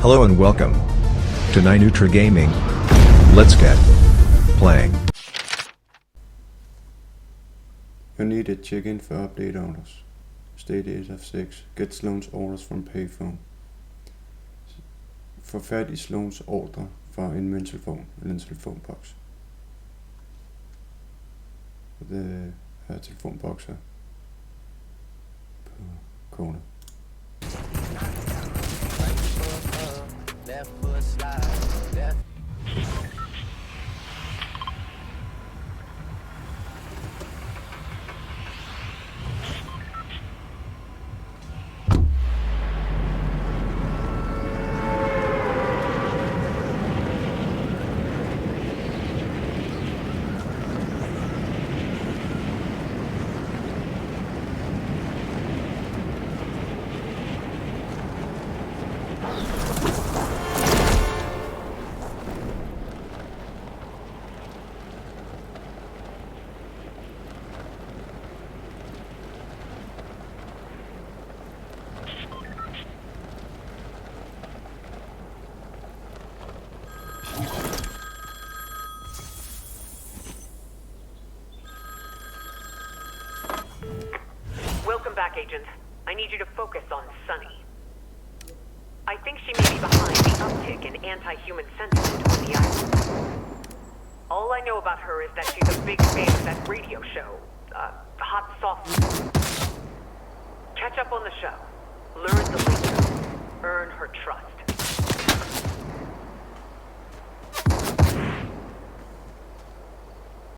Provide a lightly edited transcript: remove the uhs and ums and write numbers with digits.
Hello and welcome to Nutra Gaming. Let's get playing. You need a check-in for update orders. State 8 of 6. Get Slone's orders from payphone. Få fat i Slones ordre fra en møntelefon eller en telefonboks. Det her telefonboks her på kornet. Welcome back, Agent. I need you to focus on Sunny. I think she may be behind the uptick in anti-human sentiment on the island. All I know about her is that she's a big fan of that radio show, Hot Sauce. Catch up on the show. Learn the lingo. Earn her trust.